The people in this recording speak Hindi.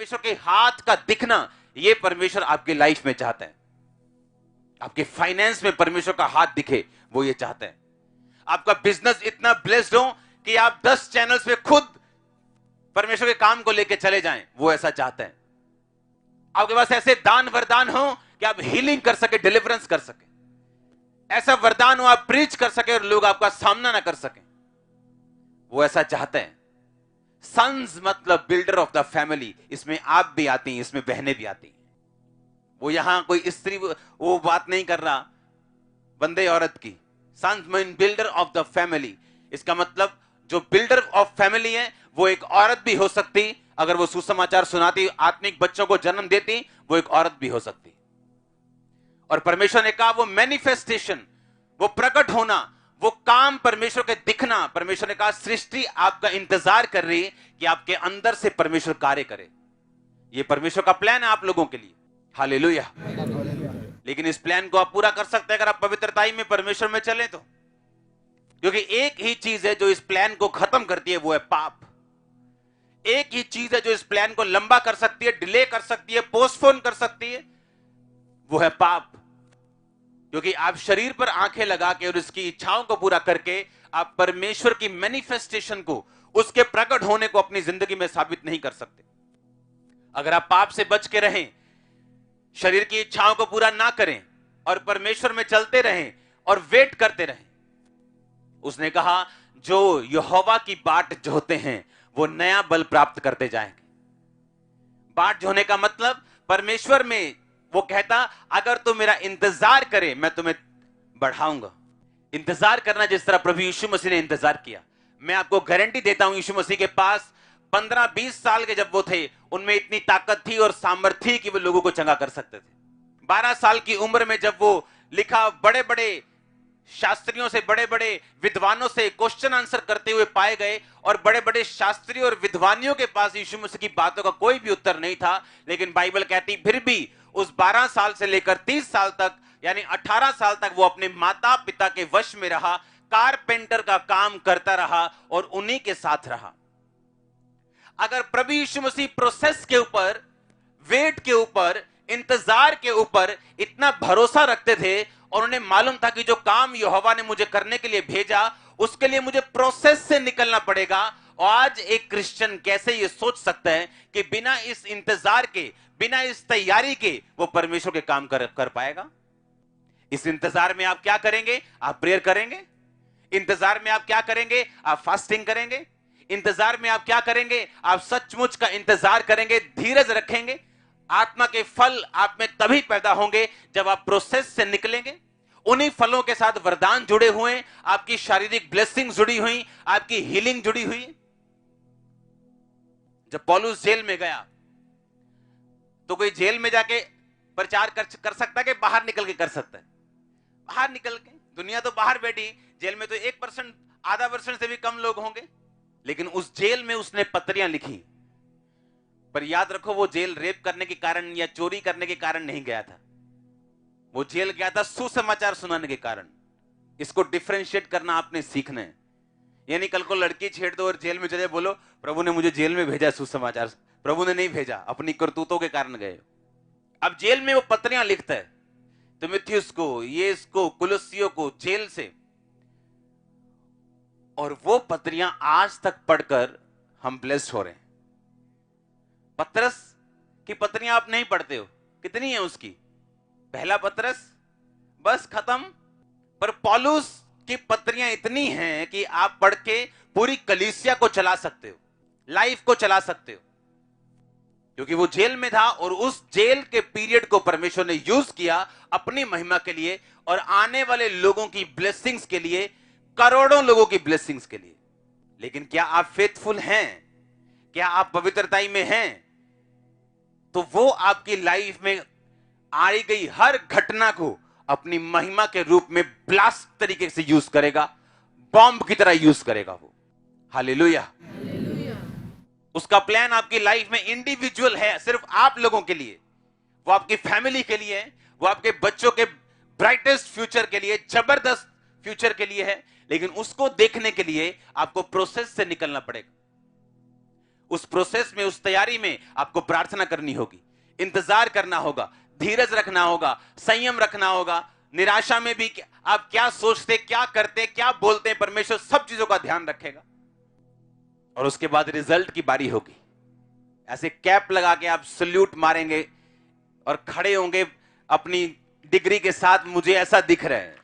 परमेश्वर के हाथ का दिखना, ये परमेश्वर आपकी लाइफ में चाहते हैं। आपके फाइनेंस में परमेश्वर का हाथ दिखे, वो ये चाहते हैं। आपका बिजनेस इतना ब्लेस्ड हो कि आप 10 चैनल्स पे खुद परमेश्वर के काम को लेके चले जाएं, वो ऐसा चाहते हैं। आपके पास ऐसे दान वरदान हो कि आप हीलिंग कर सके, डिलीवरेंस कर सके, ऐसा वरदान हो आप प्रीच कर सके और लोग आपका सामना ना कर सके, वो ऐसा चाहते हैं। सन्स मतलब बिल्डर ऑफ द फैमिली, इसमें आप भी आती हैं, इसमें बहनें भी आती हैं। वो यहां कोई स्त्री वो बात नहीं कर रहा बंदे औरत की। Sons mean builder of the family, इसका मतलब जो बिल्डर ऑफ फैमिली है वो एक औरत भी हो सकती, अगर वो सुसमाचार सुनाती, आत्मिक बच्चों को जन्म देती, वो एक औरत भी हो सकती। और परमेश्वर ने कहा वो मैनिफेस्टेशन, वो प्रकट होना, वो काम परमेश्वर के दिखना, परमेश्वर ने कहा सृष्टि आपका इंतजार कर रही है कि आपके अंदर से परमेश्वर कार्य करे। ये परमेश्वर का प्लान है आप लोगों के लिए। हालेलुया। लेकिन इस प्लान को आप पूरा कर सकते हैं अगर आप पवित्रताई में परमेश्वर में चलें तो, क्योंकि एक ही चीज है जो इस प्लान को खत्म करती है, वो है पाप। एक ही चीज है जो इस प्लान को लंबा कर सकती है, डिले कर सकती है, पोस्टपोन कर सकती है, वो है पाप। क्योंकि आप शरीर पर आंखें लगा के और उसकी इच्छाओं को पूरा करके आप परमेश्वर की मैनिफेस्टेशन को, उसके प्रकट होने को अपनी जिंदगी में साबित नहीं कर सकते। अगर आप पाप से बच के रहें, शरीर की इच्छाओं को पूरा ना करें और परमेश्वर में चलते रहें और वेट करते रहें। उसने कहा जो यहोवा की बाट जोहते हैं वो नया बल प्राप्त करते जाएंगे। बाट जोहने का मतलब परमेश्वर में, वो कहता अगर तुम मेरा इंतजार करे मैं तुम्हें बढ़ाऊंगा। इंतजार करना जिस तरह प्रभु यीशु मसीह ने इंतजार किया, मैं आपको गारंटी देता हूं यीशु मसीह के पास 15-20 साल के जब वो थे, उनमें इतनी ताकत थी और सामर्थ्य थी कि वो लोगों को चंगा कर सकते थे। 12 साल की उम्र में जब वो लिखा, बड़े बड़े शास्त्रियों से, बड़े बड़े विद्वानों से क्वेश्चन आंसर करते हुए पाए गए, और बड़े बड़े शास्त्री और विद्वानियों के पास यीशु मसीह की बातों का कोई भी उत्तर नहीं था। लेकिन बाइबल कहती फिर भी उस 12 साल से लेकर 30 साल तक, यानी 18 साल तक वो अपने माता पिता के वश में रहा, कारपेंटर का काम करता रहा और उन्हीं के साथ रहा। अगर प्रभु यीशु मसीह प्रोसेस के ऊपर, वेट के ऊपर, इंतजार के ऊपर इतना भरोसा रखते थे और उन्हें मालूम था कि जो काम यहोवा ने मुझे करने के लिए भेजा उसके लिए मुझे प्रोसेस से निकलना पड़ेगा, और आज एक क्रिश्चियन कैसे ये सोच सकता है कि बिना इस इंतजार के, बिना इस तैयारी के वो परमेश्वर के काम कर पाएगा? इस इंतजार में आप क्या करेंगे? आप प्रेयर करेंगे। इंतजार में आप क्या करेंगे? आप फास्टिंग करेंगे। इंतजार में आप क्या करेंगे? आप सचमुच का इंतजार करेंगे, धीरज रखेंगे। आत्मा के फल आप में तभी पैदा होंगे जब आप प्रोसेस से निकलेंगे। उन्हीं फलों के साथ वरदान जुड़े हुए, आपकी शारीरिक ब्लेसिंग जुड़ी हुई, आपकी हीलिंग जुड़ी हुई। जब पौलुस जेल में गया तो कोई जेल में जाके प्रचार कर सकता है कि बाहर निकल के कर सकता है? बाहर निकल के, दुनिया तो बाहर बैठी, जेल में तो 1%, आधा % से भी कम लोग होंगे। लेकिन उस जेल में उसने पत्रियां लिखी। पर याद रखो वो जेल रेप करने के कारण या चोरी करने के कारण नहीं गया था, वो जेल गया था सुसमाचार सुनाने के कारण। इसको डिफरेंशिएट करना आपने सीखना है। यानी कल को लड़की छेड़ दो और जेल में चले, बोलो प्रभु ने मुझे जेल में भेजा सुसमाचार। प्रभु ने नहीं भेजा, अपनी करतूतों के कारण गए। अब जेल में वो पत्रियां लिखता है, तिमुथियुस को, इसको, कुलुस्सियों को, जेल से। और वो पत्रियां आज तक पढ़कर हम ब्लेस्ड हो रहे हैं। पतरस की पत्रियां आप नहीं पढ़ते हो, कितनी है उसकी? पहला पतरस, बस खत्म। पर पौलुस की पत्रियां इतनी हैं कि आप पढ़ के पूरी कलीसिया को चला सकते हो, लाइफ को चला सकते हो। क्योंकि वो जेल में था और उस जेल के पीरियड को परमेश्वर ने यूज किया अपनी महिमा के लिए और आने वाले लोगों की ब्लेसिंग्स के लिए, करोड़ों लोगों की ब्लेसिंग्स के लिए। लेकिन क्या आप फेथफुल हैं? क्या आप पवित्रताई में हैं? तो वो आपकी लाइफ में आई गई हर घटना को अपनी महिमा के रूप में ब्लास्ट तरीके से यूज करेगा, बॉम्ब की तरह यूज करेगा वो। हालेलुया। उसका प्लान आपकी लाइफ में इंडिविजुअल है, सिर्फ आप लोगों के लिए, वो आपकी फैमिली के लिए है, वो आपके बच्चों के ब्राइटेस्ट फ्यूचर के लिए, जबरदस्त फ्यूचर के लिए है। लेकिन उसको देखने के लिए आपको प्रोसेस से निकलना पड़ेगा। उस प्रोसेस में, उस तैयारी में आपको प्रार्थना करनी होगी, इंतजार करना होगा, धीरज रखना होगा, संयम रखना होगा। निराशा में भी आप क्या सोचते, क्या करते, क्या बोलते, परमेश्वर सब चीजों का ध्यान रखेगा। और उसके बाद रिजल्ट की बारी होगी। ऐसे कैप लगा के आप सल्यूट मारेंगे और खड़े होंगे अपनी डिग्री के साथ, मुझे ऐसा दिख रहा है।